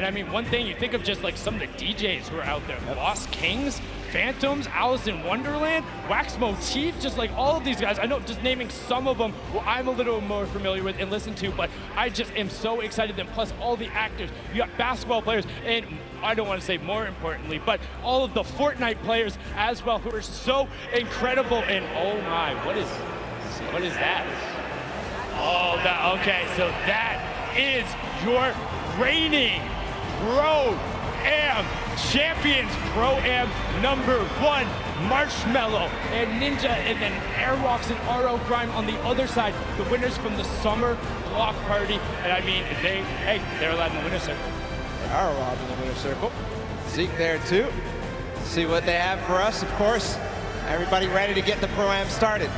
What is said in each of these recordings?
I mean, one thing, you think of just like some of the DJs who are out there. Lost Kings, Phantoms, Alice in Wonderland, Wax Motif, just like all of these guys. I know just naming some of them who I'm a little more familiar with and listen to, but I just am so excited. And plus all the actors, you got basketball players, and I don't want to say more importantly, but all of the Fortnite players as well, who are so incredible. And oh my, what is that? Oh, okay, so that is your reigning Pro-Am champions, Pro-Am #1, Marshmello and Ninja, and then Airwalks and RO Grime on the other side, the winners from the summer block party. And I mean, they're allowed in the winner's circle. They are allowed in the winner's circle. Zeke there too. See what they have for us, of course. Everybody ready to get the Pro-Am started.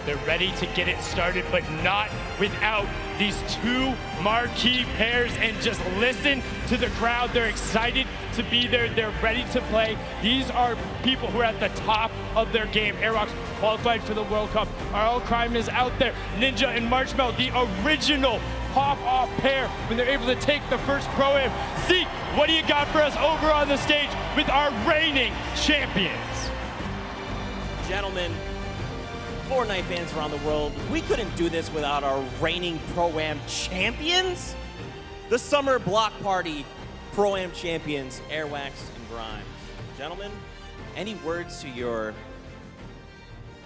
They're ready to get it started, but not without these two marquee pairs. And just listen to the crowd. They're excited to be there. They're ready to play. These are people who are at the top of their game. Airwalks qualified for the World Cup. RO Crime is out there. Ninja and Marshmello, the original pop-off pair when they're able to take the first Pro-Am. Zeke, what do you got for us over on the stage with our reigning champions? Gentlemen, Fortnite fans around the world, we couldn't do this without our reigning Pro-Am champions. The Summer Block Party Pro-Am champions, Airwax and Grime. Gentlemen, any words to your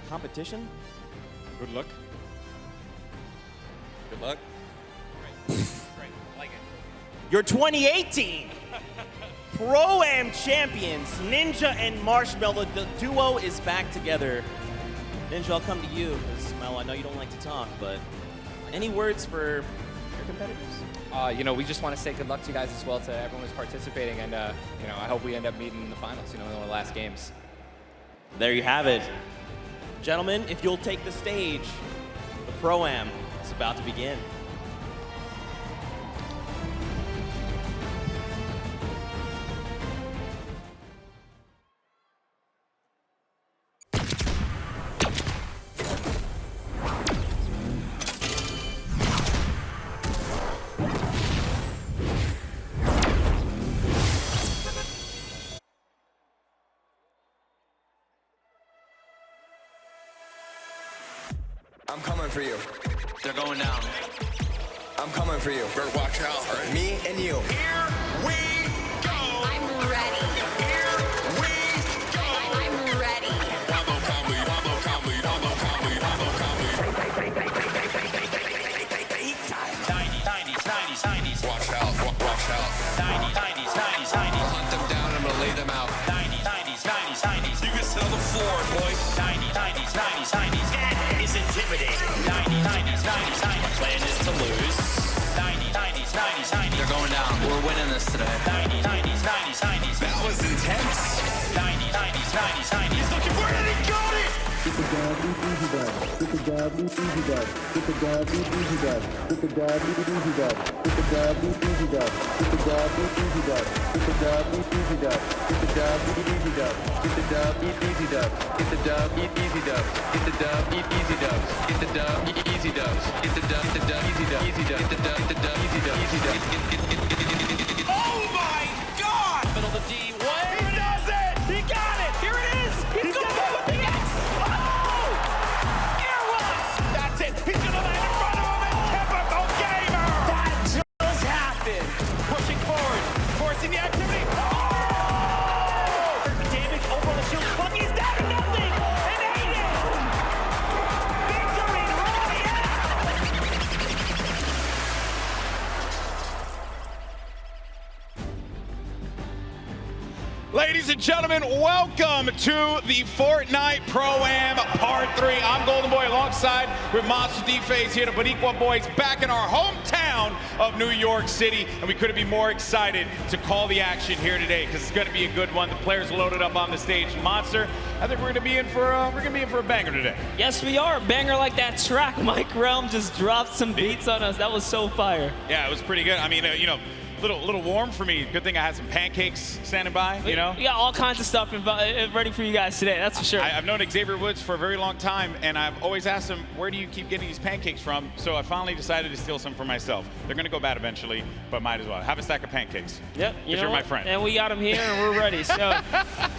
competition? Good luck. Good luck. Great. I like it. Your 2018 Pro-Am champions, Ninja and Marshmello. The duo is back together. Ninja, I'll come to you, because Mel, I know you don't like to talk, but any words for your competitors? We just want to say good luck to you guys as well, to everyone who's participating, and I hope we end up meeting in the finals, in the last games. There you have it. Gentlemen, if you'll take the stage, the Pro-Am is about to begin. I'm coming for you. They're going down. I'm coming for you. Better watch out, all right? Me and you. Here we go. I'm ready. Here we go. I'm ready. Wabo Comedy, Wabo Comedy, Wabo Comedy, Wabo Comedy. 90s, 90s. Watch out, watch out. 90s. Hunt them down, I'm gonna lay them out. 90s. You can sell the floor, boy. 90s. That is intimidating. 90s. My plan is to lose. 90s. They're going down. We're winning this today. 90s. That was intense. 90s. He's looking for it and he got it. Get the W, easy dub. Get the W, easy dub. Get the W, easy dub. Get the W, easy dub. Get the W, easy dub. Get the W, easy dub. Get the W, easy dub. Get the W, easy dub. Get the W, easy dub. Get the W, easy dub. Get the W, easy dub. Get the W, easy dub. Get the W, easy dub. Easy dub. Get the W, easy dub. Easy dub. Oh my God! Middle of the D. What? He does it! He got it! Here it is! He's going to with the X! Oh! Airwalks! That's it! He's going to land in front of him and typical gamer! That just happened! Pushing forward, forcing the activity. Oh! Damage over the shield. Bucky's down to nothing! And Aiden! Victory Royale! Ladies and gentlemen, welcome to the Fortnite Pro-Am Part 3. I'm Golden Boy alongside with Monster D-Phase here, the Boricua boys back in our hometown of New York City. And we couldn't be more excited to call the action here today because it's going to be a good one. The players loaded up on the stage. Monster, I think we're going to be in for a banger today. Yes, we are. Banger like that track. Mike Realm just dropped some beats on us. That was so fire. Yeah, it was pretty good. I mean, little warm for me. Good thing I had some pancakes standing by, you know? We got all kinds of stuff ready for you guys today, that's for sure. I've known Xavier Woods for a very long time, and I've always asked him, where do you keep getting these pancakes from? So I finally decided to steal some for myself. They're going to go bad eventually, but might as well. Have a stack of pancakes. Yep. You're my friend. And we got them here, and we're ready. So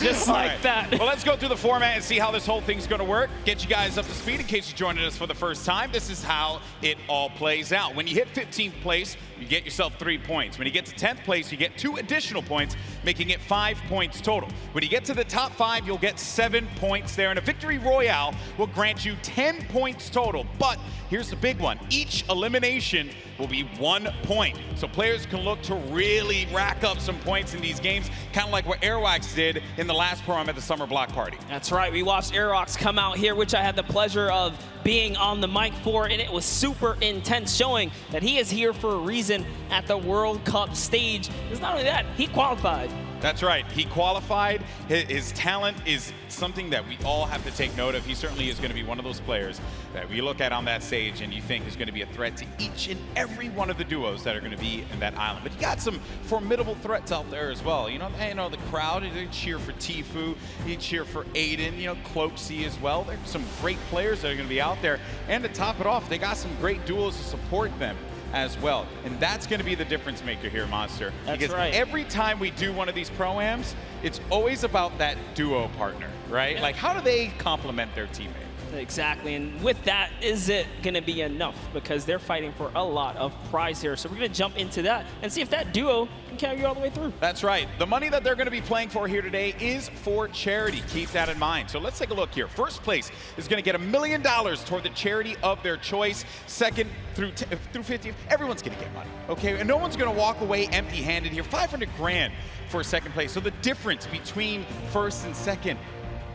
just like that. Well, let's go through the format and see how this whole thing's going to work. Get you guys up to speed in case you're joining us for the first time. This is how it all plays out. When you hit 15th place, you get yourself 3 points. When you get to 10th place, you get 2 additional points, making it 5 points total. When you get to the top 5, you'll get 7 points there, and a victory royale will grant you 10 points total. But here's the big one. Each elimination will be 1 point. So players can look to really rack up some points in these games, kind of like what Airwax did in the last program at the Summer Block Party. That's right. We watched Airwax come out here, which I had the pleasure of being on the mic for, and it was super intense, showing that he is here for a reason at the World Cup stage. It's not only that, he qualified. That's right. He qualified. His talent is something that we all have to take note of. He certainly is going to be one of those players that we look at on that stage and you think is going to be a threat to each and every one of the duos that are going to be in that island. But you got some formidable threats out there as well. You know the crowd, they cheer for Tfue, they cheer for Aiden, you know, Cloaksy as well. There's some great players that are going to be out there. And to top it off, they got some great duos to support them as well. And that's going to be the difference maker here, Monster. That's because right. Every time we do one of these pro-ams, it's always about that duo partner, right? Yeah. Like, how do they complement their teammate? Exactly, and with that, is it going to be enough? Because they're fighting for a lot of prize here. So we're going to jump into that and see if that duo can carry you all the way through. That's right. The money that they're going to be playing for here today is for charity. Keep that in mind. So let's take a look here. First place is going to get $1 million toward the charity of their choice. Second through 50th, everyone's going to get money, okay? And no one's going to walk away empty-handed here. 500 grand for second place. So the difference between first and second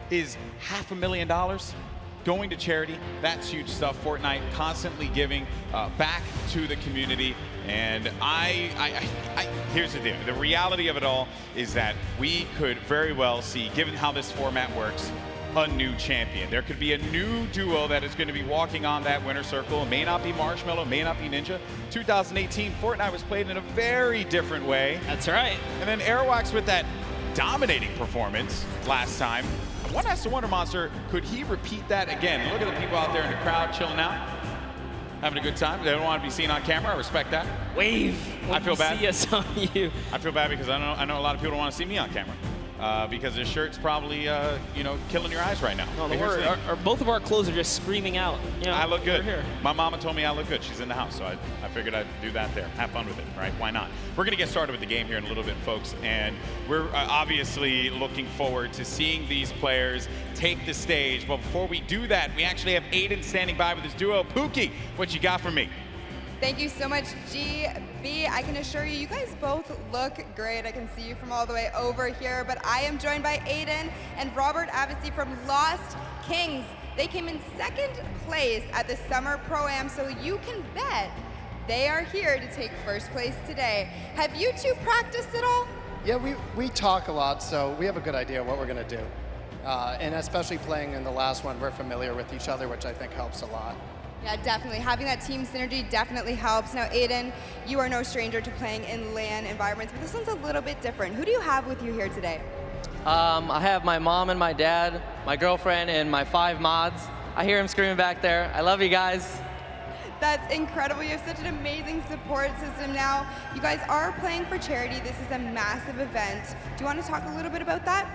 is $500,000 going to charity. That's huge stuff. Fortnite constantly giving back to the community. And here's the deal. The reality of it all is that we could very well see, given how this format works, a new champion. There could be a new duo that is going to be walking on that winner circle. It may not be Marshmello, may not be Ninja. 2018, Fortnite was played in a very different way. That's right. And then Airwax with that dominating performance last time. One has to wonder, Monster, could he repeat that again? Look at the people out there in the crowd chilling out, having a good time. They don't want to be seen on camera. I respect that. Wave. I feel bad. See us on you. I feel bad because I know a lot of people don't want to see me on camera. Because this shirt's probably, killing your eyes right now. No, both of our clothes are just screaming out. You know, I look good. Here. My mama told me I look good. She's in the house, so I figured I'd do that there. Have fun with it, right? Why not? We're going to get started with the game here in a little bit, folks, and we're obviously looking forward to seeing these players take the stage. But before we do that, we actually have Aiden standing by with his duo. Pookie, what you got for me? Thank you so much, GB. I can assure you, you guys both look great. I can see you from all the way over here, but I am joined by Aiden and Robert Avesey from Lost Kings. They came in second place at the Summer Pro-Am, so you can bet they are here to take first place today. Have you two practiced at all? Yeah, we talk a lot, so we have a good idea what we're going to do. And especially playing in the last one, we're familiar with each other, which I think helps a lot. Yeah, definitely. Having that team synergy definitely helps. Now, Aiden, you are no stranger to playing in LAN environments, but this one's a little bit different. Who do you have with you here today? I have my mom and my dad, my girlfriend, and my 5 mods. I hear him screaming back there. I love you guys. That's incredible. You have such an amazing support system now. You guys are playing for charity. This is a massive event. Do you want to talk a little bit about that?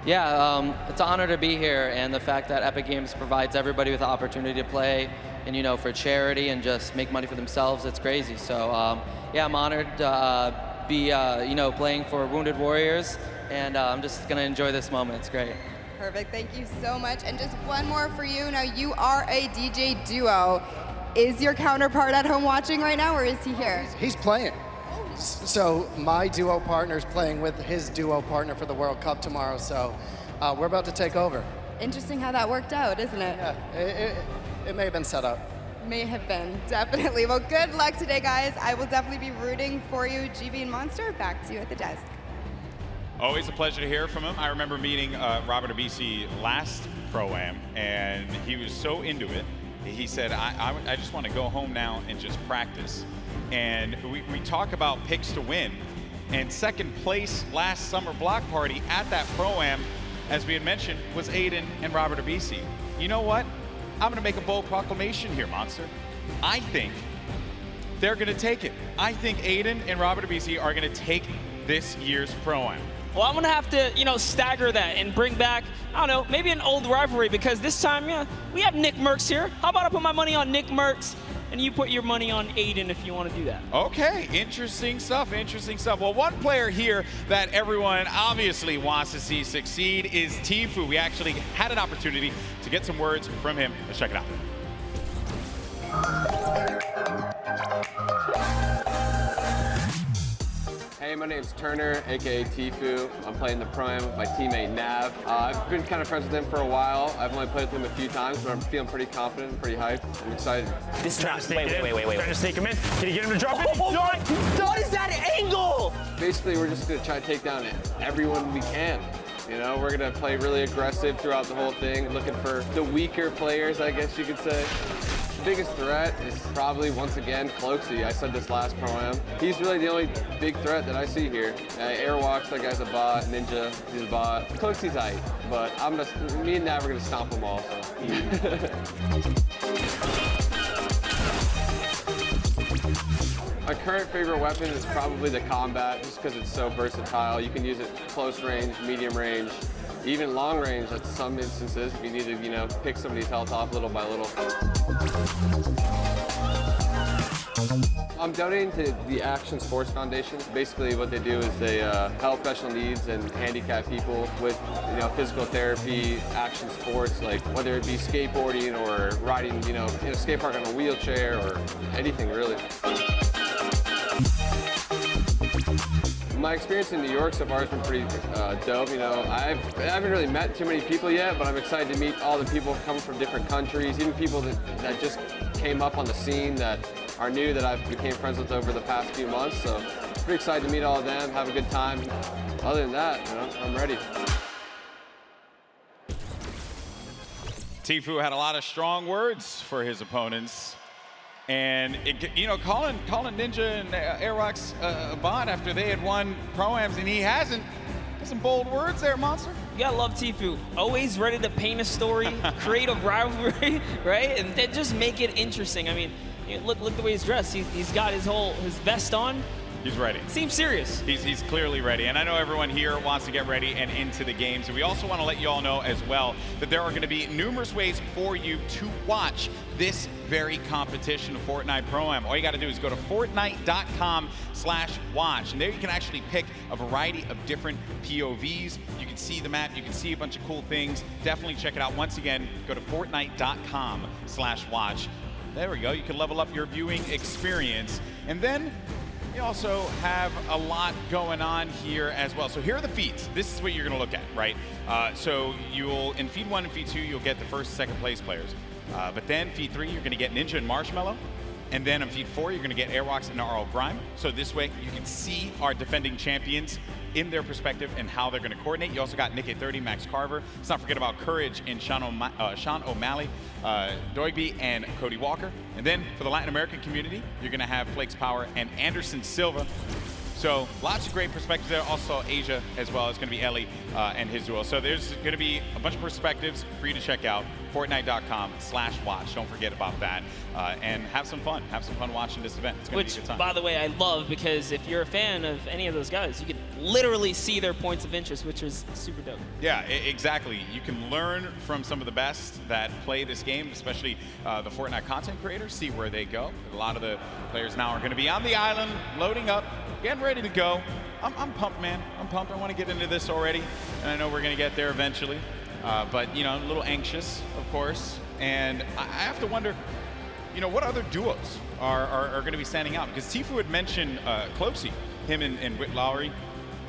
Yeah, it's an honor to be here, and the fact that Epic Games provides everybody with the opportunity to play and, for charity and just make money for themselves, it's crazy. So, yeah, I'm honored to be, playing for Wounded Warriors, and I'm just going to enjoy this moment. It's great. Perfect. Thank you so much. And just one more for you. Now, you are a DJ duo. Is your counterpart at home watching right now, or is he here? He's playing. So my duo partner is playing with his duo partner for the World Cup tomorrow, so we're about to take over. Interesting how that worked out, isn't it? Yeah, it may have been set up. May have been, definitely. Well, good luck today, guys. I will definitely be rooting for you. GB and Monster, back to you at the desk. Always a pleasure to hear from him. I remember meeting Robert Avesey last Pro-Am, and he was so into it He said, I just want to go home now and just practice. And we talk about picks to win. And second place last summer block party at that Pro-Am, as we had mentioned, was Aiden and Robert Abisi. You know what? I'm going to make a bold proclamation here, Monster. I think they're going to take it. I think Aiden and Robert Abisi are going to take this year's Pro-Am. Well, I'm going to have to, stagger that and bring back, I don't know, maybe an old rivalry, because this time, we have Nick Merckx here. How about I put my money on Nick Merckx, and you put your money on Aiden if you want to do that? Okay, interesting stuff, interesting stuff. Well, one player here that everyone obviously wants to see succeed is Tfue. We actually had an opportunity to get some words from him. Let's check it out. Hey, my name's Turner, aka Tfue. I'm playing the Pro-Am with my teammate Nav. I've been kind of friends with him for a while. I've only played with him a few times, but I'm feeling pretty confident, pretty hyped. I'm excited. This is not. Wait. Trying to sneak him in. Can you get him to drop it? What is that angle? Basically, we're just gonna try to take down everyone we can. We're gonna play really aggressive throughout the whole thing, looking for the weaker players, I guess you could say. The biggest threat is probably, once again, Cloaksy. I said this last Pro-Am. He's really the only big threat that I see here. Airwalks, that guy's a bot. Ninja, he's a bot. Cloaksy's aight, but me and Nav are gonna stomp them all, so. My current favorite weapon is probably the combat, just because it's so versatile. You can use it close range, medium range, even long range at some instances if you need to, pick somebody's health off little by little. I'm donating to the Action Sports Foundation. Basically what they do is they help special needs and handicapped people with physical therapy, action sports, like whether it be skateboarding or riding, in a skate park on a wheelchair or anything really. My experience in New York so far has been pretty dope. I haven't really met too many people yet, but I'm excited to meet all the people coming from different countries, even people that just came up on the scene that are new that I've became friends with over the past few months. So pretty excited to meet all of them, have a good time. Other than that, I'm ready. Tfue had a lot of strong words for his opponents. And, calling Ninja and Airwalks a bot after they had won Pro-Ams and he hasn't. Some bold words there, Monster. You gotta love Tfue. Always ready to paint a story, create a rivalry, right? And then just make it interesting. I mean, look the way he's dressed. He's got his vest on. He's ready. Seems serious. He's clearly ready. And I know everyone here wants to get ready and into the games. And we also want to let you all know as well that there are going to be numerous ways for you to watch this very competition of Fortnite Pro-Am. All you got to do is go to Fortnite.com/watch. And there you can actually pick a variety of different POVs. You can see the map. You can see a bunch of cool things. Definitely check it out. Once again, go to Fortnite.com/watch. There we go. You can level up your viewing experience. And then we also have a lot going on here as well. So here are the feeds. This is what you're going to look at, right? So in feed 1 and feed 2, you'll get the first and second place players. But then feed 3, you're going to get Ninja and Marshmello. And then in feed 4, you're going to get Airwalks and RL Grime. So this way, you can see our defending champions in their perspective and how they're going to coordinate. You also got Nick at 30, Max Carver. Let's not forget about Courage and Sean O'Malley, Doigby, and Cody Walker. And then for the Latin American community, you're going to have Flakes Power and Anderson Silva. So lots of great perspectives there. Also Asia as well. It's going to be Ellie and his duo. So there's going to be a bunch of perspectives for you to check out. Fortnite.com/watch. Don't forget about that. And have some fun. Have some fun watching this event. It's going to be a good time. By the way, I love, because if you're a fan of any of those guys, you can literally see their points of interest, which is super dope. Yeah, exactly. You can learn from some of the best that play this game, especially the Fortnite content creators, see where they go. A lot of the players now are going to be on the island, loading up, getting ready to go. I'm pumped, man. I'm pumped. I want to get into this already, and I know we're going to get there eventually. But, a little anxious, of course. And I have to wonder, what other duos are going to be standing out? Because Tfue had mentioned Cloaksy, him and Whit Lowry.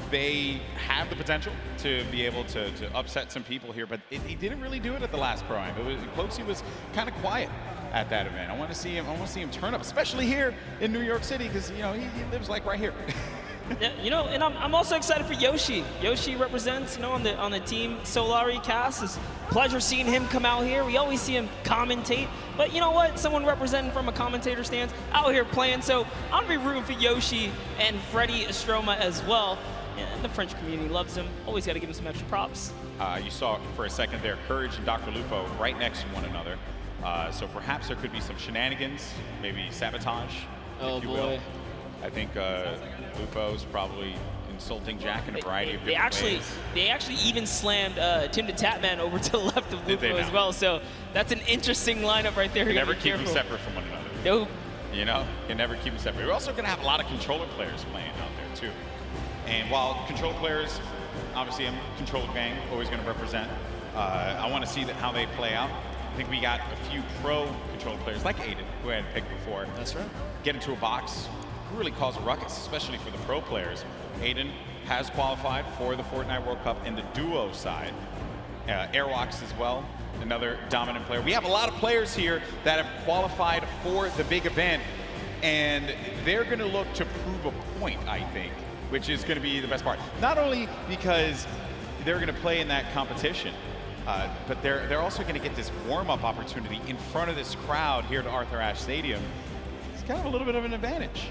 They have the potential to be able to upset some people here, but he didn't really do it at the last Pro-Am. Cloaksy was kind of quiet at that event. I want to see him turn up, especially here in New York City, because he lives like right here. Yeah, you know, and I'm also excited for Yoshi. Yoshi represents, you know, on the Team Solari cast. It's a pleasure seeing him come out here. We always see him commentate, but you know what? Someone representing from a commentator stance out here playing. So I'm gonna be rooting for Yoshi and Freddie Estroma as well. And the French community loves him. Always got to give him some extra props. You saw for a second there, Courage and Dr. Lupo right next to one another. So perhaps there could be some shenanigans, maybe sabotage, if you will. I think Lupo's probably insulting Jack in a variety of different ways. They actually even slammed Tim the Tatman over to the left of Lupo as well. So that's an interesting lineup right there. You never keep them separate from one another. Nope. You know, you never keep them separate. We're also going to have a lot of controller players playing out there too. And while controller players, obviously I'm controller gang, always going to represent. I want to see how they play out. I think we got a few pro controller players like Aiden, who I had picked before. That's right. Get into a box, really cause a ruckus, especially for the pro players. Aiden has qualified for the Fortnite World Cup in the duo side. Airwalks as well, another dominant player. We have a lot of players here that have qualified for the big event, and they're going to look to prove a point, I think, which is going to be the best part. Not only because they're going to play in that competition, but they're also going to get this warm-up opportunity in front of this crowd here at Arthur Ashe Stadium. It's kind of a little bit of an advantage.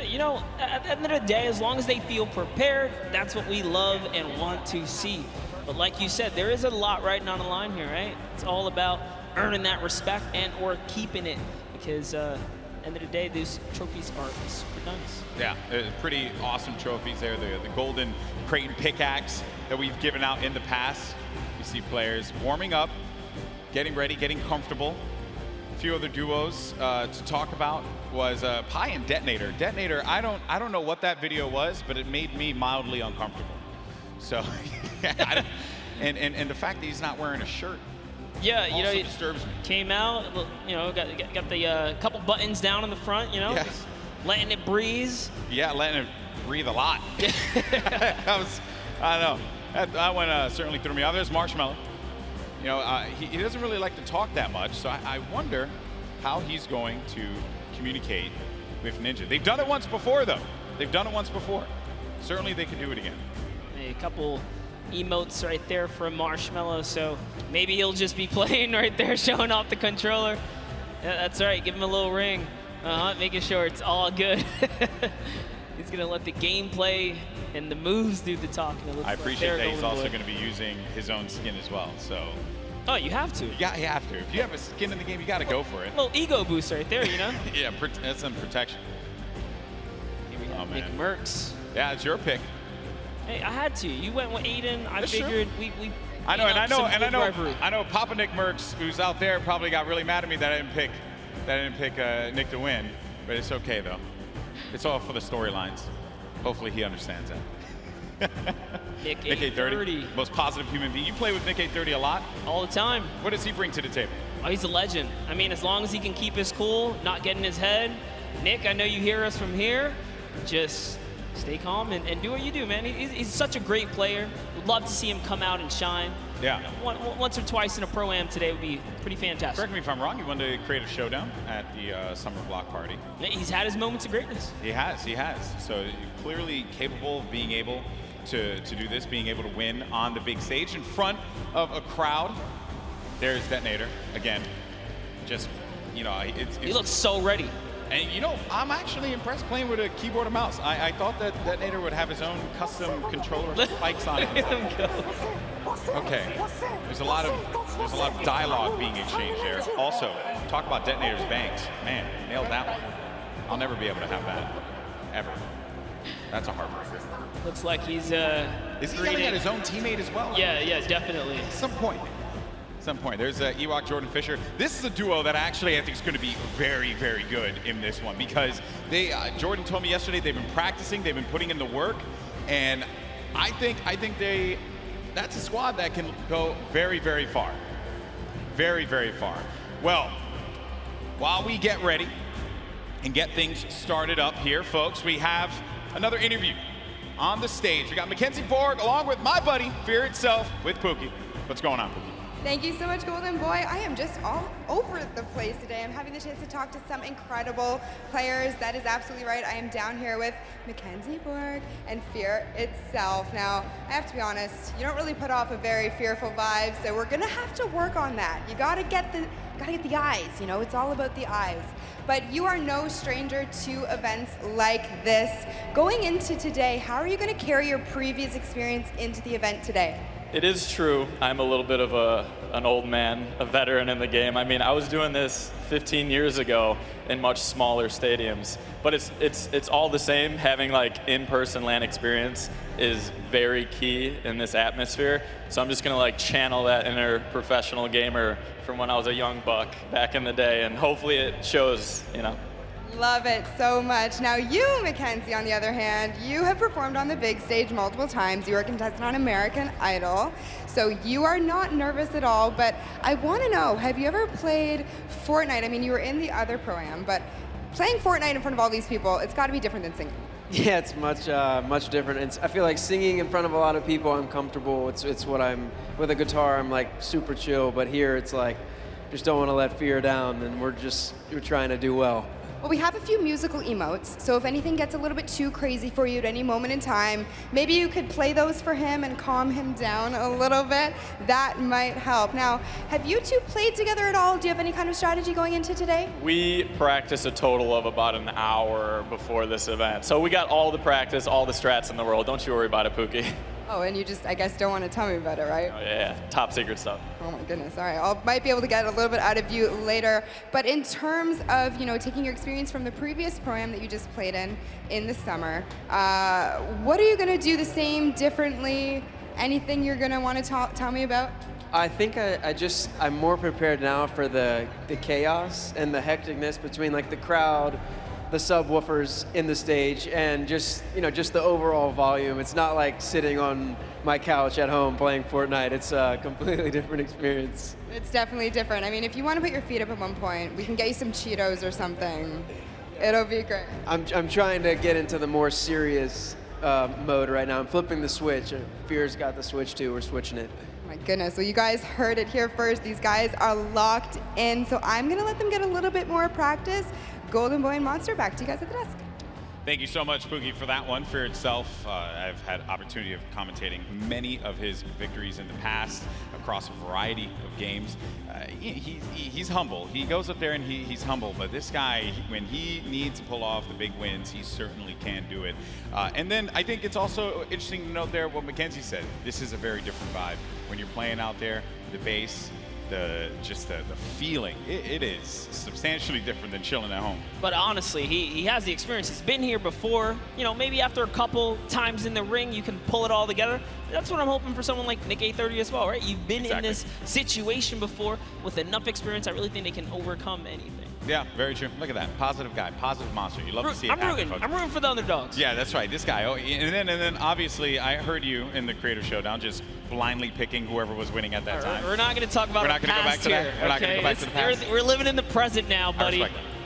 You know, at the end of the day, as long as they feel prepared, that's what we love and want to see. But like you said, there is a lot riding on the line here, right? It's all about earning that respect and or keeping it, because at the end of the day, these trophies are super nice. Yeah, pretty awesome trophies there. The golden Creighton pickaxe that we've given out in the past. You see players warming up, getting ready, getting comfortable. A few other duos to talk about was Pi and Detonator. Detonator, I don't know what that video was, but it made me mildly uncomfortable. So, and the fact that he's not wearing a shirt. Yeah, you know, it disturbs me. Came out, you know, got the couple buttons down in the front, you know, yes. Letting it breathe. Yeah, letting it breathe a lot. I don't know. That one certainly threw me off. There's Marshmello. You know, he doesn't really like to talk that much, so I wonder how he's going to communicate with Ninja. They've done it once before, though. They've done it once before. Certainly they could do it again. A couple emotes right there from Marshmello, so maybe he'll just be playing right there, showing off the controller. Yeah, that's right, give him a little ring. Making sure it's all good. He's gonna let the gameplay and the moves do the talking. I appreciate that he's also going to be using his own skin as well. So. Oh, you have to. Yeah, you have to. If you have a skin in the game, you got to go for it. A little ego boost right there, you know. Yeah, that's some protection. Here we have Nick Merckx. Yeah, it's your pick. Hey, I had to. You went with Aiden. I figured we. I know. Papa Nick Merckx, who's out there, probably got really mad at me that I didn't pick Nick to win. But it's okay though. It's all for the storylines. Hopefully he understands that. Nick 830, most positive human being. You play with Nick 830 a lot? All the time. What does he bring to the table? Oh, he's a legend. I mean, as long as he can keep his cool, not get in his head. Nick, I know you hear us from here. Just stay calm and do what you do, man. He's such a great player. Would love to see him come out and shine. Yeah. Once or twice in a Pro-Am today would be pretty fantastic. Correct me if I'm wrong, you wanted to create a showdown at the summer block party. He's had his moments of greatness. He has. So clearly capable of being able to do this, being able to win on the big stage in front of a crowd. There's Detonator again. Just, you know, he looks so ready. And you know, I'm actually impressed playing with a keyboard and mouse. I thought that Detonator would have his own custom controller spikes on it. Okay, there's a lot of dialogue being exchanged there. Also, talk about Detonator's bangs. Man, nailed that one. I'll never be able to have that, ever. That's a heartbreaker. Looks like he's Is he yelling at his own teammate as well? Yeah, definitely. At some point. There's Ewok, Jordan Fisher. This is a duo that actually I think is going to be very, very good in this one because Jordan told me yesterday they've been practicing, they've been putting in the work, and I think that's a squad that can go very, very far. Very, very far. Well, while we get ready and get things started up here, folks, we have another interview on the stage. We got Mackenzie Borg along with my buddy, Fear Itself, with Pookie. What's going on, Pookie? Thank you so much, Golden Boy. I am just all over the place today. I'm having the chance to talk to some incredible players. That is absolutely right. I am down here with Mackenzie Borg and Fear itself. Now, I have to be honest, you don't really put off a very fearful vibe, so we're gonna have to work on that. You gotta get the eyes, you know, it's all about the eyes. But you are no stranger to events like this. Going into today, how are you gonna carry your previous experience into the event today? It is true. I'm a little bit of an old man, a veteran in the game. I mean, I was doing this 15 years ago in much smaller stadiums, but it's all the same. Having like in-person LAN experience is very key in this atmosphere. So I'm just gonna like channel that inner professional gamer from when I was a young buck back in the day, and hopefully it shows, you know. Love it so much. Now you, Mackenzie, on the other hand, you have performed on the big stage multiple times. You were a contestant on American Idol, so you are not nervous at all, but I want to know, have you ever played Fortnite? I mean, you were in the other Pro-Am, but playing Fortnite in front of all these people, it's got to be different than singing. Yeah, it's much different. I feel like singing in front of a lot of people, I'm comfortable. It's what I'm, with a guitar, I'm like super chill, but here it's like, just don't want to let fear down, and we're trying to do well. Well, we have a few musical emotes, so if anything gets a little bit too crazy for you at any moment in time, maybe you could play those for him and calm him down a little bit. That might help. Now, have you two played together at all? Do you have any kind of strategy going into today? We practice a total of about an hour before this event. So we got all the practice, all the strats in the world. Don't you worry about it, Pookie. Oh, and you just, I guess, don't want to tell me about it, right? Oh, yeah, top secret stuff. Oh my goodness, all right. I might be able to get a little bit out of you later. But in terms of, you know, taking your experience from the previous Pro-Am that you just played in the summer, what are you going to do the same, differently? Anything you're going to want to tell me about? I think I'm more prepared now for the chaos and the hecticness between like the crowd, the subwoofers in the stage, and just the overall volume. It's not like sitting on my couch at home playing Fortnite. It's a completely different experience. It's definitely different. I mean, if you want to put your feet up at one point, we can get you some Cheetos or something. It'll be great. I'm trying to get into the more serious mode right now. I'm flipping the switch. Fear's got the switch too. We're switching it. My goodness, well, you guys heard it here first. These guys are locked in, so I'm gonna let them get a little bit more practice. Golden Boy and Monster, back to you guys at the desk. Thank you so much, Pookie, for that one. For itself, I've had opportunity of commentating many of his victories in the past across a variety of games. He's humble. He goes up there and he's humble, but this guy, when he needs to pull off the big wins, he certainly can do it. And then I think it's also interesting to note there what Mackenzie said. This is a very different vibe. When you're playing out there, the bass, the feeling, it is substantially different than chilling at home. But honestly, he has the experience. He's been here before. You know, maybe after a couple times in the ring, you can pull it all together. That's what I'm hoping for someone like Nick A30 as well, right? You've been in this situation before with enough experience. I really think they can overcome anything. Yeah, very true. Look at that. Positive guy, positive monster. You love to see it. I'm rooting for the underdogs. Yeah, that's right. This guy. Oh, and then obviously I heard you in the Creator Showdown just blindly picking whoever was winning at that time. We're not going to talk about We're not going to go back to that. We're not going to go back to the past. We're living in the present now, buddy.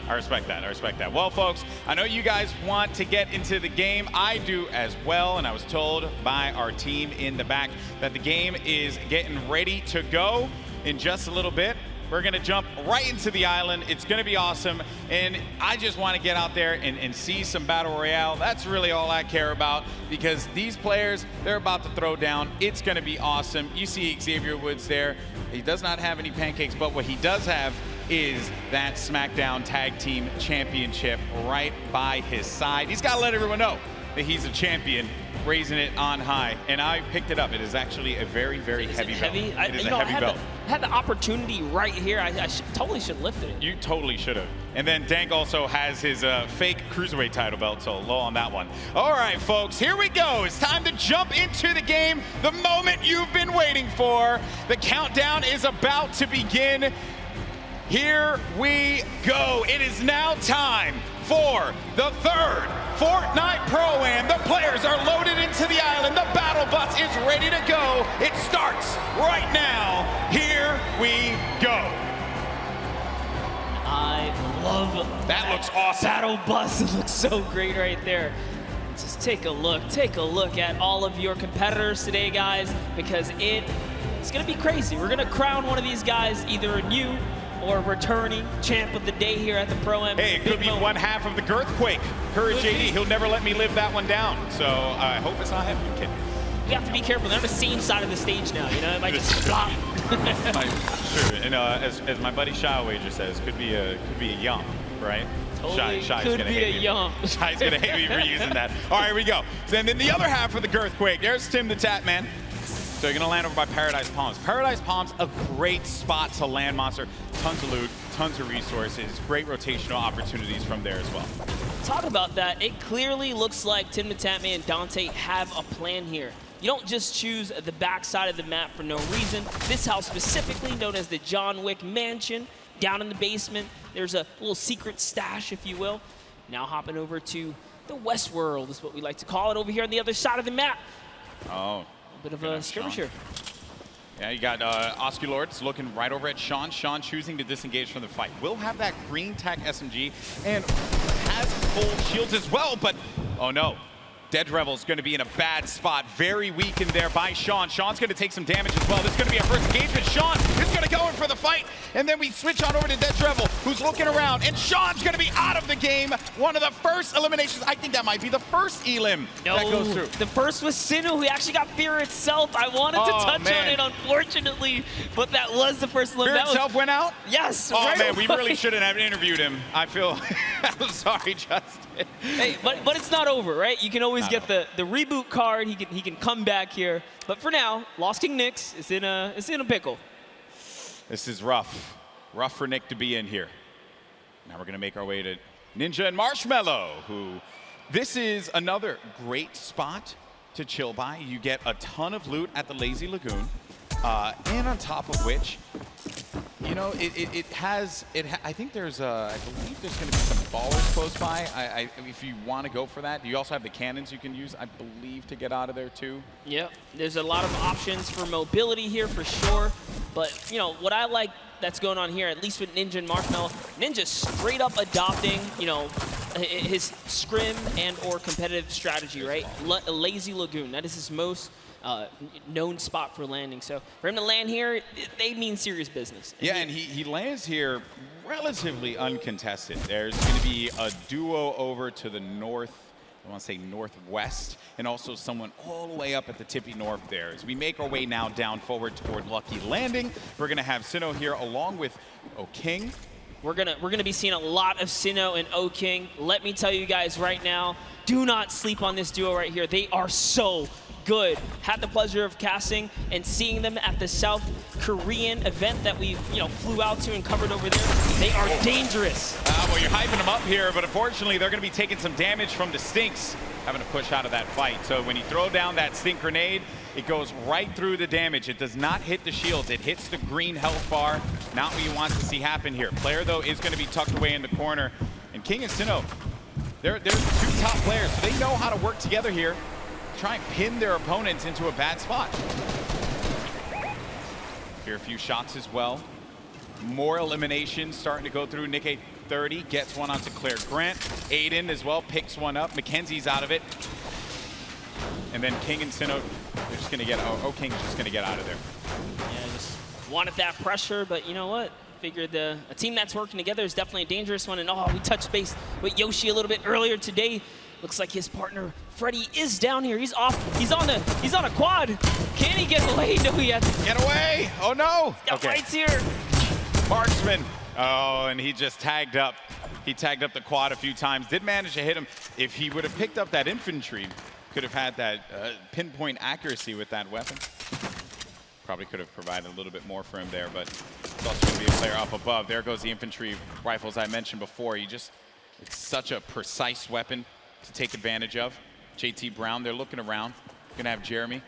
I respect that. Well, folks, I know you guys want to get into the game. I do as well, and I was told by our team in the back that the game is getting ready to go in just a little bit. We're going to jump right into the island. It's going to be awesome. And I just want to get out there and see some Battle Royale. That's really all I care about, because these players, they're about to throw down. It's going to be awesome. You see Xavier Woods there. He does not have any pancakes, but what he does have is that SmackDown Tag Team Championship right by his side. He's got to let everyone know that he's a champion, raising it on high. And I picked it up. It is actually a very, very heavy belt. It is a heavy belt. I had the opportunity right here. I totally should have lifted it. You totally should have. And then Dank also has his fake Cruiserweight title belt, so low on that one. All right, folks, here we go. It's time to jump into the game, the moment you've been waiting for. The countdown is about to begin. Here we go. It is now time for the third Fortnite Pro-Am. The players are loaded into the island. The battle bus is ready to go. It starts right now. Here we go. I love that. Looks awesome. Battle bus. It looks so great right there. Just take a look. Take a look at all of your competitors today, guys, because it It's going to be crazy. We're going to crown one of these guys either a new or returning champ of the day here at the Pro-Am. Hey, it could be one half of the Girthquake. Courage JD, he'll never let me live that one down. So I hope it's not him. I'm kidding. You have to be careful. They're on the same side of the stage now. You know, it might just flop. Sure, and as my buddy Shy Wager says, could be a yum, right? Totally Shy's could gonna be hate a me. yum. Shy's gonna hate me for using that. All right, here we go. So then the other half of the Girthquake, there's Tim the Tap Man. So you're gonna land over by Paradise Palms. Paradise Palms, a great spot to land monster. Tons of loot, tons of resources, great rotational opportunities from there as well. Talk about that. It clearly looks like Tim the Tap Man and Dante have a plan here. You don't just choose the backside of the map for no reason. This house specifically, known as the John Wick Mansion, down in the basement. There's a little secret stash, if you will. Now hopping over to the West World is what we like to call it, over here on the other side of the map. Oh. A bit of a skirmish here. Yeah, you got Oscar Lords looking right over at Sean. Sean choosing to disengage from the fight. Will have that green tack SMG and has full shields as well, but oh no. Dead Revel's going to be in a bad spot. Very weak in there by Sean. Sean's going to take some damage as well. This is going to be our first engagement. Sean is going to go in for the fight. And then we switch on over to Dead Revel, who's looking around. And Sean's going to be out of the game. One of the first eliminations. I think that might be the first elim that goes through. The first was Sinu, who actually got Fear itself. I wanted to touch on it, unfortunately, but that was the first elimination. Fear itself went out? Yes. Oh, right man, away. we really shouldn't have interviewed him. I feel, I'm sorry, Justin. Hey, but it's not over, right? You can always get the reboot card. He can come back here. But for now, Lost King Nyx is in a pickle. This is rough. Rough for Nick to be in here. Now we're going to make our way to Ninja and Marshmello, who this is another great spot to chill by. You get a ton of loot at the Lazy Lagoon. And on top of which, you know, I think there's I believe there's going to be some ballers close by. If you want to go for that, you also have the cannons you can use, I believe, to get out of there too. Yep, there's a lot of options for mobility here for sure. But you know what I like that's going on here, at least with Ninja and Marshmello, Ninja straight up adopting, you know, his scrim and or competitive strategy, right? Lazy Lagoon, that is his most known spot for landing. So for him to land here, they mean serious business. Yeah, and he lands here relatively uncontested. There's going to be a duo over to the north, I want to say northwest, and also someone all the way up at the tippy north there. As we make our way now down forward toward Lucky Landing, we're going to have Sinnoh here along with O'King. We're gonna be seeing a lot of Sinnoh and O'King. Let me tell you guys right now, do not sleep on this duo right here. They are so good. Had the pleasure of casting and seeing them at the South Korean event that we flew out to and covered over there. They are dangerous. Well, you're hyping them up here, but unfortunately they're going to be taking some damage from the Stinks, having to push out of that fight. So when you throw down that Stink grenade, it goes right through the damage. It does not hit the shields. It hits the green health bar. Not what you want to see happen here. Player, though, is going to be tucked away in the corner. And King and Sinnoh, they're the two top players, so they know how to work together here. Try and pin their opponents into a bad spot. Here a few shots as well. More eliminations starting to go through. Nick 30 gets one onto Claire Grant. Aiden as well picks one up. Mackenzie's out of it. And then King and Sinnoh, they're just going to get, King's just going to get out of there. Yeah, just wanted that pressure, but you know what? Figured a team that's working together is definitely a dangerous one. And we touched base with Yoshi a little bit earlier today. Looks like his partner Freddy is down here. He's off. He's on a quad. Can he get away? No, he has to get away. Oh no. Got lights here. Marksman. Oh, and he just tagged up. He tagged up the quad a few times. Did manage to hit him. If he would have picked up that infantry, could have had that pinpoint accuracy with that weapon. Probably could have provided a little bit more for him there, but it's also going to be a player up above. There goes the infantry rifles I mentioned before. It's such a precise weapon to take advantage of. JT Brown, they're looking around. Gonna have Jeremy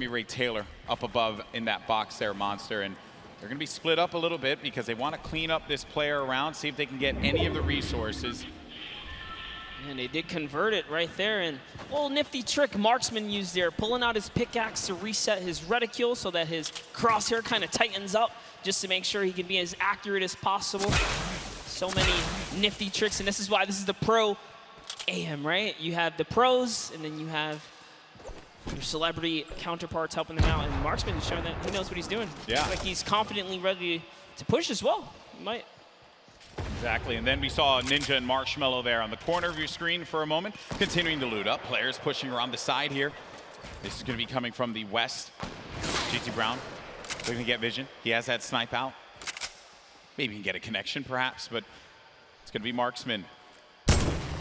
Ray Taylor up above in that box there, Monster, and they're gonna be split up a little bit because they want to clean up this player around, see if they can get any of the resources. And they did convert it right there, and a little nifty trick Marksman used there, pulling out his pickaxe to reset his reticule so that his crosshair kind of tightens up just to make sure he can be as accurate as possible. So many nifty tricks, and this is why this is the Pro AM, right? You have the pros, and then you have their celebrity counterparts helping them out, and Marksman is showing that he knows what he's doing. Yeah. Looks like he's confidently ready to push as well. He might. Exactly, and then we saw Ninja and Marshmello there on the corner of your screen for a moment, continuing to loot up. Players pushing around the side here. This is going to be coming from the west. GT Brown looking to get vision. He has that snipe out. Maybe he can get a connection perhaps, but it's going to be Marksman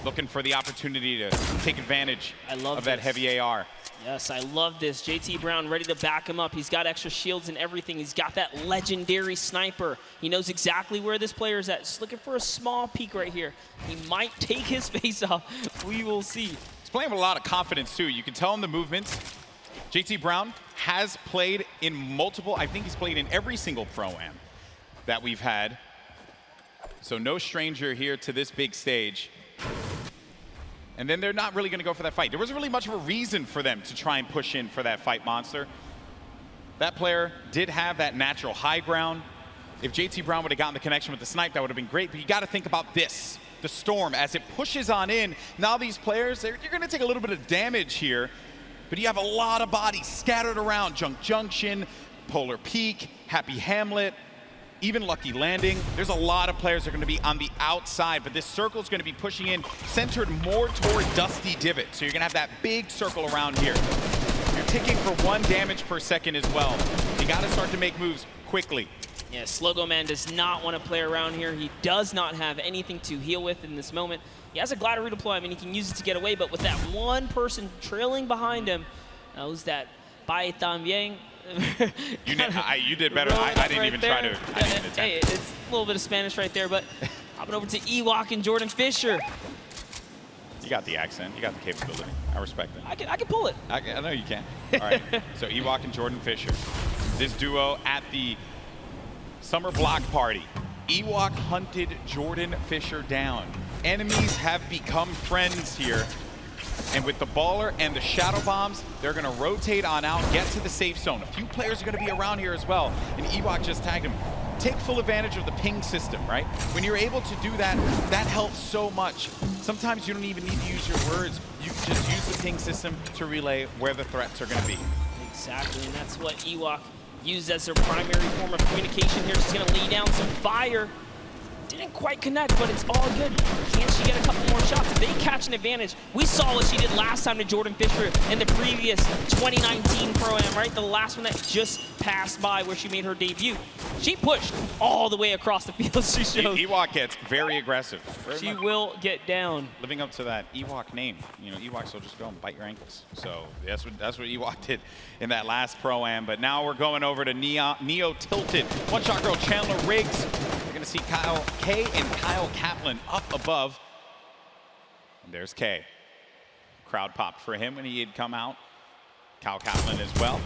looking for the opportunity to take advantage of that heavy AR. Yes, I love this. JT Brown ready to back him up. He's got extra shields and everything. He's got that legendary sniper. He knows exactly where this player is at. Just looking for a small peek right here. He might take his face off. We will see. He's playing with a lot of confidence too. You can tell in the movements. JT Brown has played in multiple, I think he's played in every single Pro-Am that we've had. So no stranger here to this big stage. And then they're not really going to go for that fight. There wasn't really much of a reason for them to try and push in for that fight, Monster. That player did have that natural high ground. If JT Brown would have gotten the connection with the snipe, that would have been great. But you got to think about this, the storm, as it pushes on in. Now these players, you're going to take a little bit of damage here, but you have a lot of bodies scattered around. Junk Junction, Polar Peak, Happy Hamlet, even Lucky Landing. There's a lot of players that are going to be on the outside, but this circle is going to be pushing in, centered more toward Dusty Divot. So you're going to have that big circle around here. You're ticking for 1 damage per second as well. You got to start to make moves quickly. Yeah, Slogo Man does not want to play around here. He does not have anything to heal with in this moment. He has a glider redeploy. I mean, he can use it to get away, but with that one person trailing behind him, knows that Bai También. You did better. I didn't even try to. Hey, it's a little bit of Spanish right there, but hopping over to Ewok and Jordan Fisher. You got the accent. You got the capability. I respect it. I can pull it. I know you can. All right. So Ewok and Jordan Fisher. This duo at the summer block party. Ewok hunted Jordan Fisher down. Enemies have become friends here. And with the baller and the shadow bombs, they're going to rotate on out, get to the safe zone. A few players are going to be around here as well. And Ewok just tagged him. Take full advantage of the ping system, right? When you're able to do that, that helps so much. Sometimes you don't even need to use your words. You can just use the ping system to relay where the threats are going to be. Exactly, and that's what Ewok used as their primary form of communication here. She's going to lay down some fire. Didn't quite connect, but it's all good. Can she get a couple more shots? If they catch an advantage, we saw what she did last time to Jordan Fisher in the previous 2019 Pro-Am, right? The last one that just passed by where she made her debut. She pushed all the way across the field. She showed. Ewok gets very aggressive. She will get down. Living up to that Ewok name. You know, Ewoks will just go and bite your ankles. So that's what Ewok did in that last Pro-Am. But now we're going over to Neo Tilted. One-shot girl Chandler Riggs. We're going to see Kyle K and Kyle Kaplan up above. And there's K. Crowd popped for him when he had come out. Kyle Kaplan as well.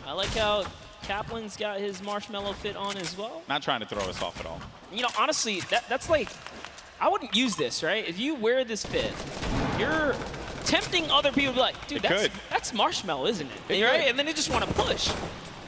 I like how Kaplan's got his Marshmello fit on as well. Not trying to throw us off at all. You know, honestly, that's like, I wouldn't use this, right? If you wear this fit, you're tempting other people to be like, dude, that's Marshmello, isn't it? Right? And then they just want to push.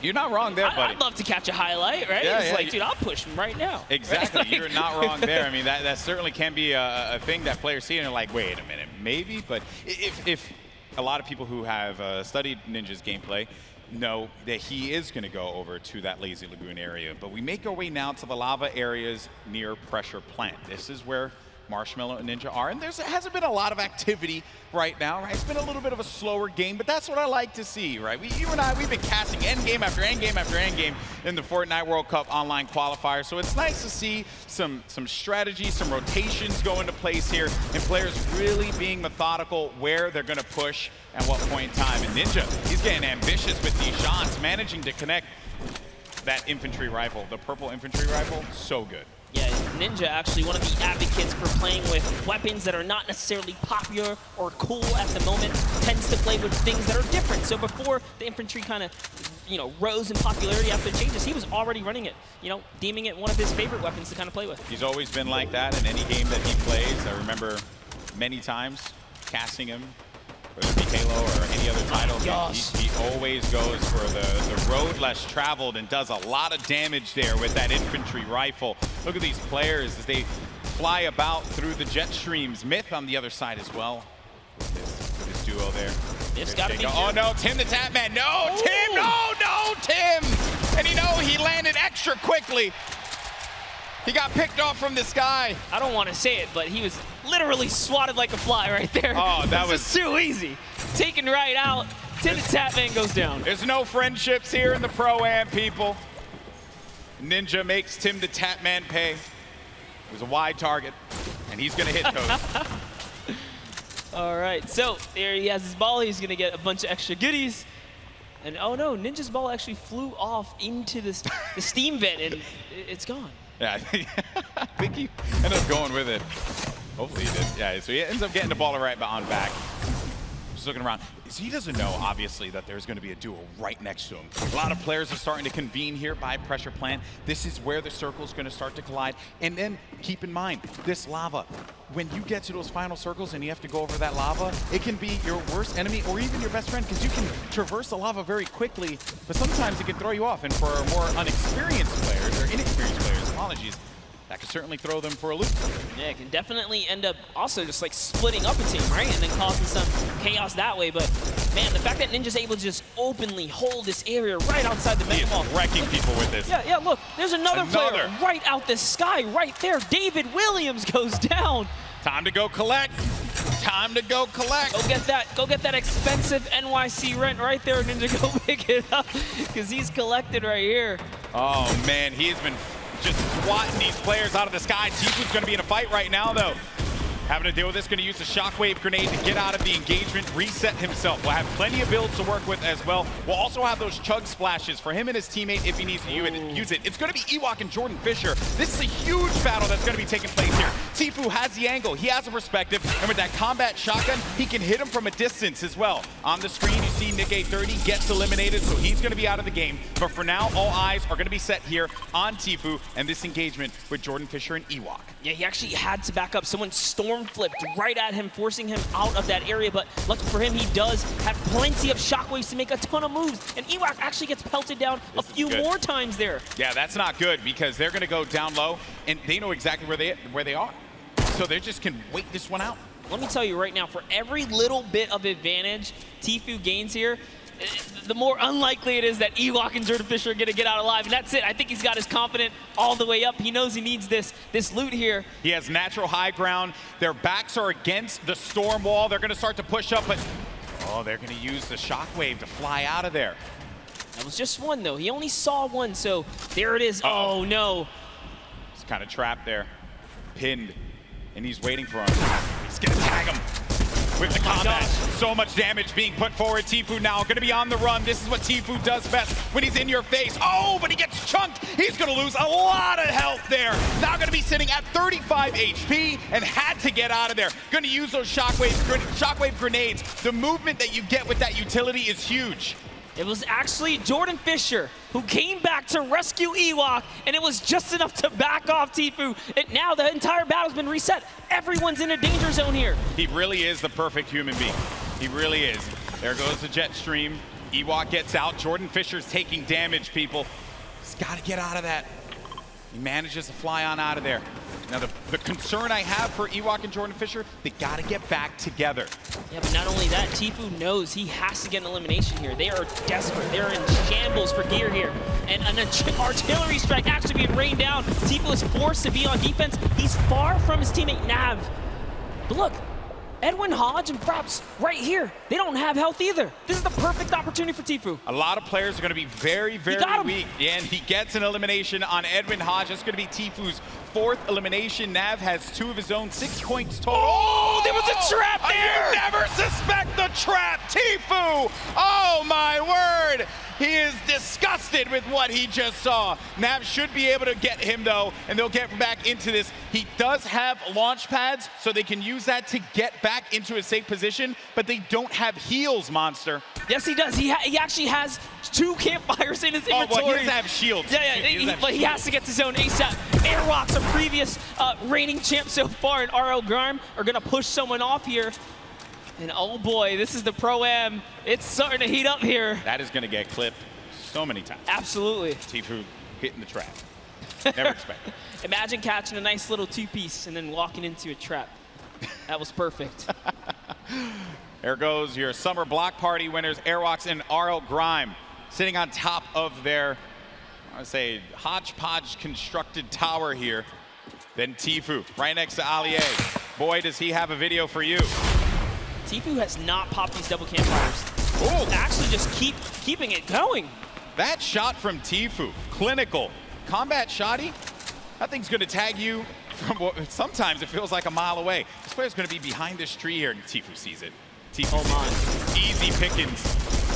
You're not wrong there, buddy. I'd love to catch a highlight, right? Yeah, it's like, dude, I'll push him right now. Exactly. Right? You're not wrong there. I mean, that certainly can be a thing that players see and they're like, wait a minute, maybe? But if a lot of people who have studied Ninja's gameplay know that he is going to go over to that Lazy Lagoon area. But we make our way now to the lava areas near Pressure Plant. This is where Marshmello and Ninja are, and there hasn't been a lot of activity right now, right? It's been a little bit of a slower game, but that's what I like to see, right? You and I, we've been casting endgame after endgame after endgame in the Fortnite World Cup online qualifier, so it's nice to see some strategy, some rotations go into place here, and players really being methodical where they're gonna push at what point in time. And Ninja, he's getting ambitious with these shots, managing to connect that infantry rifle, the purple infantry rifle, so good. Yeah, Ninja actually one of the advocates for playing with weapons that are not necessarily popular or cool at the moment, tends to play with things that are different. So before the infantry kind of, you know, rose in popularity after the changes, he was already running it, you know, deeming it one of his favorite weapons to kind of play with. He's always been like that in any game that he plays. I remember many times casting him, whether it be Halo or any other title. He always goes for the road less traveled and does a lot of damage there with that infantry rifle. Look at these players as they fly about through the jet streams. Myth on the other side as well with this duo there. It's got to be. Oh no, Tim the Tatman. No, Ooh. Tim. No, Tim. And he landed extra quickly. He got picked off from the sky. I don't want to say it, but he was literally swatted like a fly right there. Oh, that was just too easy. Taken right out. Tim the Tatman goes down. There's no friendships here in the Pro-Am, people. Ninja makes Tim the Tatman pay. It was a wide target, and he's going to hit those. All right, so there he has his ball. He's going to get a bunch of extra goodies. And oh no, Ninja's ball actually flew off into the steam vent, and it's gone. Yeah, I think he ended up going with it. Hopefully he did. Yeah, so he ends up getting the ball right on back. Just looking around. So he doesn't know, obviously, that there's going to be a duo right next to him. A lot of players are starting to convene here by pressure plant. This is where the circle is going to start to collide. And then keep in mind, this lava, when you get to those final circles and you have to go over that lava, it can be your worst enemy or even your best friend, because you can traverse the lava very quickly, but sometimes it can throw you off. And for more unexperienced players, or inexperienced players, apologies, that could certainly throw them for a loop. Yeah, it can definitely end up also just like splitting up a team, right? And then causing some chaos that way. But man, the fact that Ninja's able to just openly hold this area right outside the mega ball. Wrecking people with this. Yeah, look, there's another player right out the sky right there. David Williams goes down. Time to go collect. Time to go collect. Go get that expensive NYC rent right there, Ninja. Go pick it up, because he's collected right here. Oh man, he has been just swatting these players out of the sky. Tifu's going to be in a fight right now, though. Having to deal with this, going to use a shockwave grenade to get out of the engagement, reset himself. We'll have plenty of builds to work with as well. We'll also have those chug splashes for him and his teammate if he needs to use it. It's going to be Ewok and Jordan Fisher. This is a huge battle that's going to be taking place here. Tifu has the angle, he has a perspective, and with that combat shotgun, he can hit him from a distance as well. On the screen, you see Nick 830 gets eliminated, so he's going to be out of the game. But for now, all eyes are going to be set here on Tifu and this engagement with Jordan Fisher and Ewok. Yeah, he actually had to back up. Someone storm flipped right at him, forcing him out of that area. But lucky for him, he does have plenty of shockwaves to make a ton of moves. And Ewok actually gets pelted down a few more times there. Yeah, that's not good, because they're going to go down low, and they know exactly where they are. So they just can wait this one out. Let me tell you right now, for every little bit of advantage Tifu gains here, the more unlikely it is that Ewok and Jordan Fisher are going to get out alive. And that's it. I think he's got his confidence all the way up. He knows he needs this loot here. He has natural high ground. Their backs are against the storm wall. They're going to start to push up, but they're going to use the shockwave to fly out of there. That was just one, though. He only saw one, so there it is. Oh, no. He's kind of trapped there, pinned, and he's waiting for him. He's going to tag him with the combat. So much damage being put forward. Tifu now going to be on the run. This is what Tifu does best when he's in your face. Oh, but he gets chunked. He's going to lose a lot of health there. Now going to be sitting at 35 HP and had to get out of there. Going to use those shockwave grenades. The movement that you get with that utility is huge. It was actually Jordan Fisher who came back to rescue Ewok, and it was just enough to back off Tifu. And now the entire battle's been reset. Everyone's in a danger zone here. He really is the perfect human being. He really is. There goes the jet stream. Ewok gets out. Jordan Fisher's taking damage, people. He's got to get out of that. He manages to fly on out of there. Now, the concern I have for Ewok and Jordan Fisher, they got to get back together. Yeah, but not only that, Tifu knows he has to get an elimination here. They are desperate. They're in shambles for gear here. And an artillery strike actually being rained down. Tifu is forced to be on defense. He's far from his teammate Nav. But look, Edwin Hodge and Fraps right here. They don't have health either. This is the perfect opportunity for Tifu. A lot of players are going to be very, very weak. Yeah, and he gets an elimination on Edwin Hodge. That's going to be Tifu's 4th elimination. Nav has 2 of his own, 6 points total. Oh, there was a trap there! You never suspect the trap, Tifu! Oh, my word! He is disgusted with what he just saw. Nav should be able to get him, though, and they'll get back into this. He does have launch pads, so they can use that to get back into a safe position, but they don't have heals, Monster. Yes, he does. He actually has 2 campfires in his inventory. Oh, well, he doesn't have shields. Yeah, but he has to get to zone ASAP. Airwalks, a previous reigning champ so far, and RL Grime are going to push someone off here. And oh boy, this is the Pro-Am. It's starting to heat up here. That is going to get clipped so many times. Absolutely. Tifu hitting the trap. Never expected. Imagine catching a nice little 2-piece and then walking into a trap. That was perfect. There goes your summer block party winners, Airwalks and RL Grime, sitting on top of their, I want to say, hodgepodge constructed tower here. Then Tfue, right next to Allier. Boy, does he have a video for you. Tfue has not popped these double campfires. Oh, actually just keeping it going. That shot from Tfue, clinical. Combat shotty, that thing's gonna tag you from what sometimes it feels like a mile away. This player's gonna be behind this tree here, and Tfue sees it. Tfue sees it. Easy pickings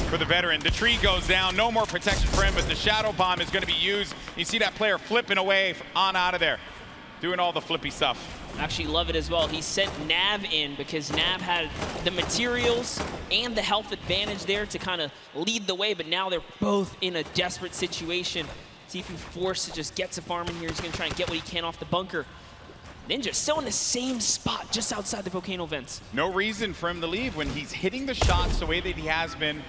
for the veteran. The tree goes down, no more protection for him, but the shadow bomb is gonna be used. You see that player flipping away on out of there, doing all the flippy stuff. Actually love it as well. He sent Nav in because Nav had the materials and the health advantage there to kind of lead the way, but now they're both in a desperate situation. Tfue forced to just get to farming here. He's gonna try and get what he can off the bunker. Ninja still in the same spot just outside the volcano vents. No reason for him to leave when he's hitting the shots the way that he has been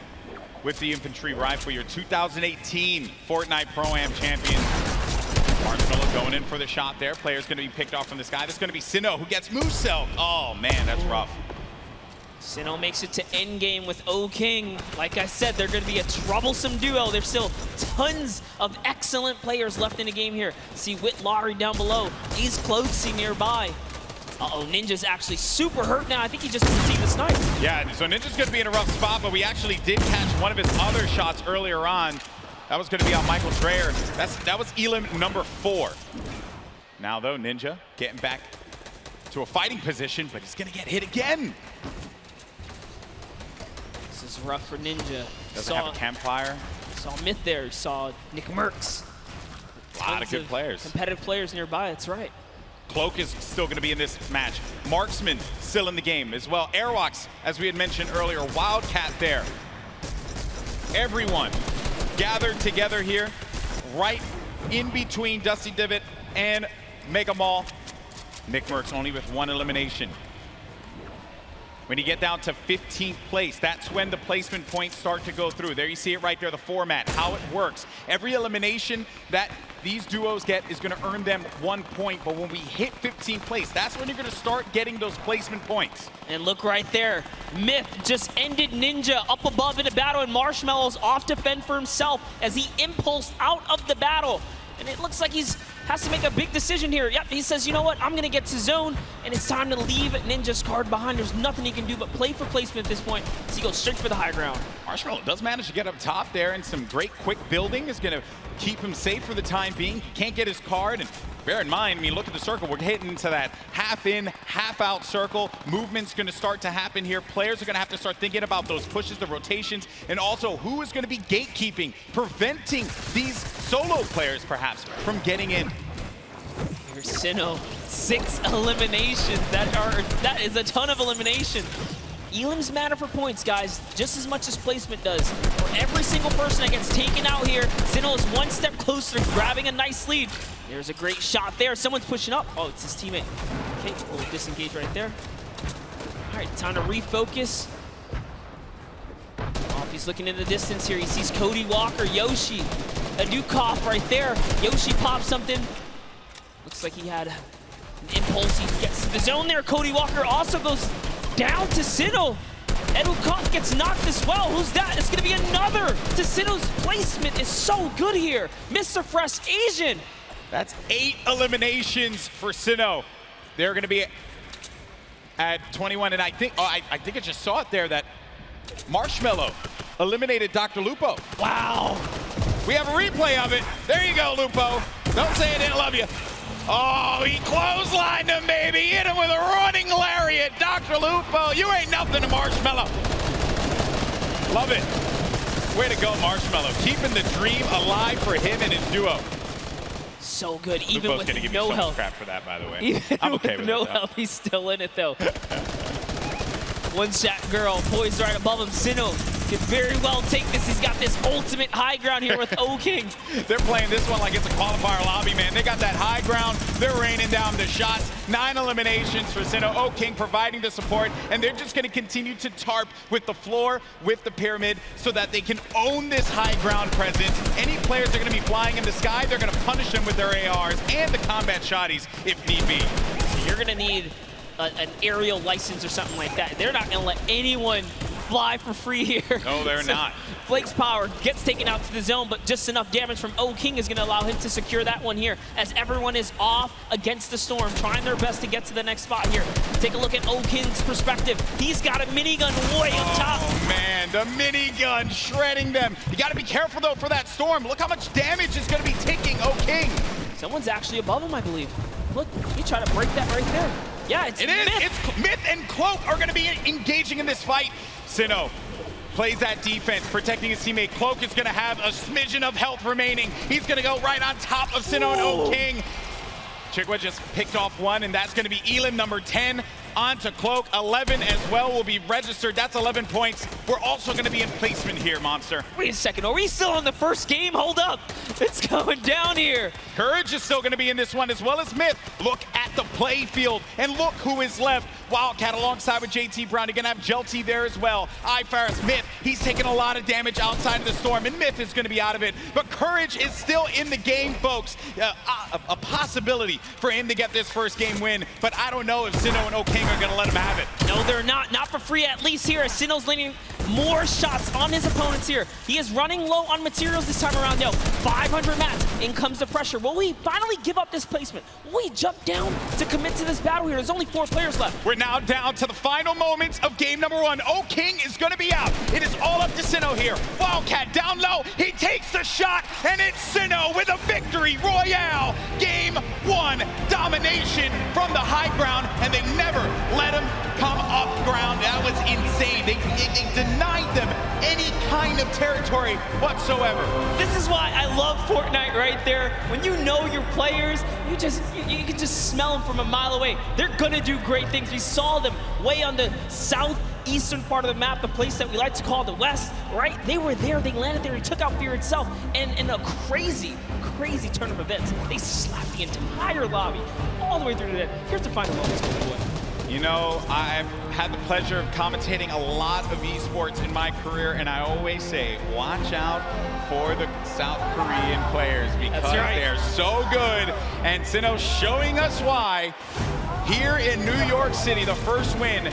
with the infantry rifle. Your 2018 Fortnite Pro-Am champion. Marshmello going in for the shot there. Player's going to be picked off from this guy. That's going to be Sinnoh, who gets Moose-Cell. Oh, man, that's rough. Sinnoh makes it to endgame with O-King. Like I said, they're going to be a troublesome duo. There's still tons of excellent players left in the game here. See Whit Laurie down below. He's closely nearby. Uh-oh, Ninja's actually super hurt now. I think he just received a snipe. Yeah, so Ninja's going to be in a rough spot, but we actually did catch one of his other shots earlier on. That was going to be on Michael Dreyer. That was Elim number 4. Now, though, Ninja getting back to a fighting position, but he's going to get hit again. This is rough for Ninja. Doesn't have a campfire. Saw Myth there. Saw Nick Merckx. A lot of good players. Competitive players nearby, that's right. Cloak is still going to be in this match. Marksman still in the game as well. Airwalks, as we had mentioned earlier, Wildcat there. Everyone gathered together here, right in between Dusty Divot and Mega Mall. Nick Merckx only with 1 elimination. When you get down to 15th place, that's when the placement points start to go through. There you see it right there, the format, how it works. Every elimination that these duos get is gonna earn them 1 point, but when we hit 15th place, that's when you're gonna start getting those placement points. And look right there, Myth just ended Ninja up above in a battle, and Marshmello's off to fend for himself as he impulsed out of the battle. And it looks like has to make a big decision here. Yep, he says, you know what, I'm gonna get to zone, and it's time to leave Ninja's card behind. There's nothing he can do but play for placement at this point, so he goes straight for the high ground. Marshmello does manage to get up top there, and some great quick building is gonna keep him safe for the time being. He can't get his card, and bear in mind, I mean, look at the circle. We're hitting into that half in, half out circle. Movement's gonna start to happen here. Players are gonna have to start thinking about those pushes, the rotations, and also who is gonna be gatekeeping, preventing these solo players perhaps from getting in. Here's Sinnoh, 6 eliminations. That is a ton of elimination. Elims matter for points, guys, just as much as placement does. For every single person that gets taken out here, Sinnoh is 1 step closer to grabbing a nice lead. There's a great shot there. Someone's pushing up. Oh, it's his teammate. Okay, we'll disengage right there. All right, time to refocus. Oh, he's looking in the distance here. He sees Cody Walker, Yoshi, a Dukov right there. Yoshi pops something. Looks like he had an impulse. He gets to the zone there. Cody Walker also goes down to Sinnoh. Edukov gets knocked as well. Who's that? It's going to be another. To Sinnoh's placement is so good here. Mr. Fresh Asian. That's 8 eliminations for Sinnoh. They're going to be at 21, and I think I just saw it there that Marshmello eliminated Dr. Lupo. Wow. We have a replay of it. There you go, Lupo. Don't say I didn't love you. Oh, he clotheslined him, baby. Hit him with a running lariat. Dr. Lupo, you ain't nothing to Marshmello. Love it. Way to go, Marshmello. Keeping the dream alive for him and his duo. So good, even Lupo's with gonna give no you so health. much crap for that, by the way. Even I'm okay with no it, health, he's still in it, though. One shot girl poised right above him. Sinnoh could very well take this. He's got this ultimate high ground here with O-King. They're playing this one like it's a qualifier lobby, man. They got that high ground. They're raining down the shots. 9 eliminations for Sinnoh. O-King providing the support, and they're just going to continue to tarp with the floor, with the pyramid, so that they can own this high ground presence. Any players that are going to be flying in the sky, they're going to punish them with their ARs and the combat shotties if need be. So you're going to need an aerial license or something like that. They're not going to let anyone fly for free here. No, they're not. Flake's power gets taken out to the zone, but just enough damage from O King is going to allow him to secure that one here, as everyone is off against the storm, trying their best to get to the next spot here. Take a look at O King's perspective. He's got a minigun way up top. Oh man, the minigun shredding them. You got to be careful though for that storm. Look how much damage is going to be taking O King. Someone's actually above him, I believe. Look, he tried to break that right there. Yeah, it's Myth. It's Myth and Cloak are going to be engaging in this fight. Sinnoh plays that defense, protecting his teammate. Cloak is going to have a smidgen of health remaining. He's going to go right on top of Sinnoh and O King. Chigwa just picked off one, and that's going to be Elam, number 10. On to Cloak, 11 as well will be registered. That's 11 points. We're also going to be in placement here, Monster. Wait a second, are we still on the first game? Hold up, it's going down here. Courage is still going to be in this one, as well as Myth. Look at the play field, and look who is left. Wildcat alongside with JT Brown. You're going to have Jelty there as well. iFaris, Myth, he's taking a lot of damage outside of the storm, and Myth is going to be out of it. But Courage is still in the game, folks. A possibility for him to get this first game win, but I don't know if Sinnoh and O King are going to let him have it. No, they're not. Not for free, at least here, as Sinnoh's landing more shots on his opponents here. He is running low on materials this time around, though. 500 mats. In comes the pressure. Will we finally give up this placement? Will we jump down to commit to this battle here? There's only 4 players left. We're now down to the final moments of game number 1. O King is going to be out. It is all up to Sinnoh here. Wildcat down low. He takes the shot, and it's Sinnoh with a victory royale. Game 1 domination from the high ground, and they never let him come up ground. That was insane. They denied them any kind of territory whatsoever. This is why I love Fortnite right there. When you know your players, you can just smell them from a mile away. They're gonna do great things. We saw them way on the southeastern part of the map, the place that we like to call the West, right? They were there, they landed there, he took out Fear itself, and in a crazy turn of events, they slapped the entire lobby all the way through to the end. Here's the final moments. You know, I've had the pleasure of commentating a lot of esports in my career, and I always say, watch out for the South Korean players because they're so good. And Sinnoh showing us why here in New York City, the first win.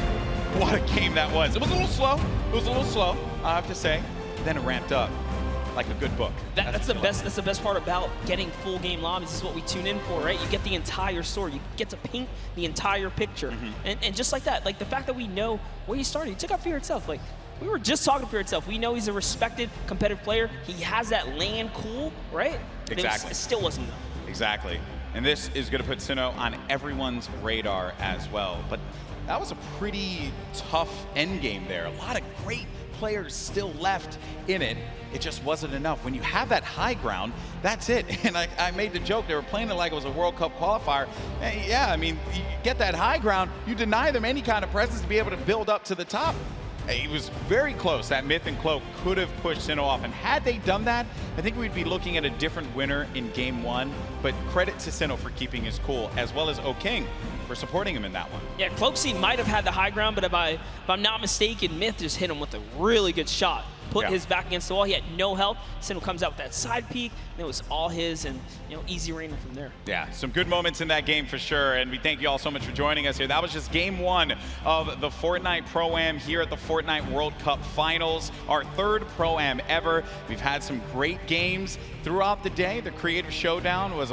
What a game that was. It was a little slow. It was a little slow, I have to say. Then it ramped up like a good book. That's the best part about getting full game lobbies. This is what we tune in for, right? You get the entire story. You get to paint the entire picture. And just like that, like the fact that we know where he started, he took out Fear itself. Like, we were just talking Fear itself. We know he's a respected competitive player. He has that land cool, right? But exactly. It still wasn't enough. Exactly. And this is going to put Sinnoh on everyone's radar as well. But that was a pretty tough end game there. A lot of great players still left in it. It just wasn't enough. When you have that high ground, that's it. And I made the joke, they were playing it like it was a World Cup qualifier. And yeah, I mean, you get that high ground, you deny them any kind of presence to be able to build up to the top. It was very close. That Myth and Cloak could have pushed Sinnoh off. And had they done that, I think we'd be looking at a different winner in game 1. But credit to Sinnoh for keeping his cool, as well as O King for supporting him in that one. Yeah, Cloaksy might have had the high ground, but if I'm not mistaken, Myth just hit him with a really good shot. Put his back against the wall. He had no help. Sinnoh comes out with that side peek, and it was all his, and easy raining from there. Yeah, some good moments in that game for sure, and we thank you all so much for joining us here. That was just game 1 of the Fortnite Pro-Am here at the Fortnite World Cup Finals, our 3rd Pro-Am ever. We've had some great games throughout the day. The Creator Showdown was a